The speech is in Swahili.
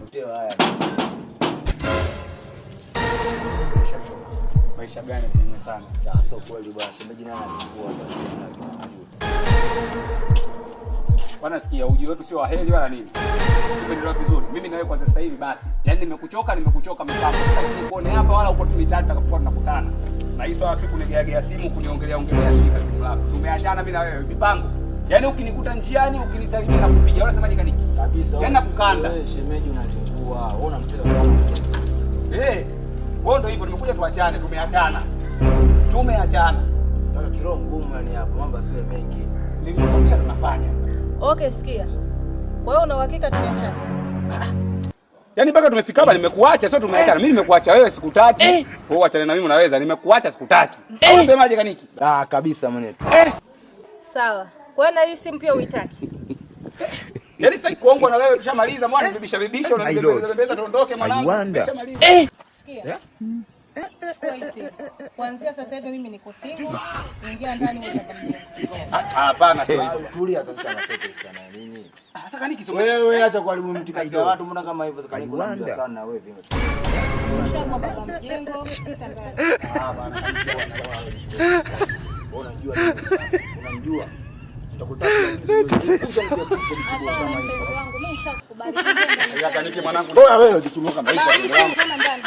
kutewa haya. Maisha gani kume sana? Sio kweli bwana, shemeji naye anachukua bwana. Sikia, uji wetu sio waheri wala nini. Tumeelewa vizuri. Mimi na wewe kwanza sasa hivi basi. Yaani nimekuchoka mipaka. Sasa nikuone hapa wala uko tumitatu tutakapokuwa tunakutana. Na hii swala siku nigeagea simu kuniongelea shika simu lako. Tumeachana mimi na wewe mipango. Yaani ukinikuta njiani ukinisalimia na kupiga. Wala sema nikaniki. Kabisa. Yaani nakukanda. Wewe shemeji unazingua. Wewe unamteza kwa. Wewe ndio hivyo nimekuja tuachane, tumeachana. Sasa kiroho ngumu yani hapo, mambo sio mengi. Nilikwambia tunafanya. Okay, sikia. Wewe una uhakika tumeachana? Yaani mpaka tumefika hapa nimekuacha, sio tumeachana. Mimi nimekuacha wewe sikutaki. Wewe achane na mimi unaweza, nimekuacha sikutaki. Unasemaje kaniki? Kabisa mwenetu. Sawa. Wewe na hii simu pia uitaki? Yaani sasa kuongwa na wewe tushamaliza, mwana bibisha unanibebeza tuondoke mwanangu. Tushamaliza. Sikia. Kuanzia sasa hivi mimi niko single. Ingia ndani utakamlia. Hapana, sio hivyo. Tulia kabisa na sote sana nini? Sasa kaniki sio wewe, acha kuharibu mtikaji wa watu, mbona kama hivyo kaniki unajua sana wewe vile. Shamba baba mjengo, pita ndani. Bana unajua. Nitakutaka ya kaniki mwanangu. Wewe ukichumuka maisha yangu. Kama ndani.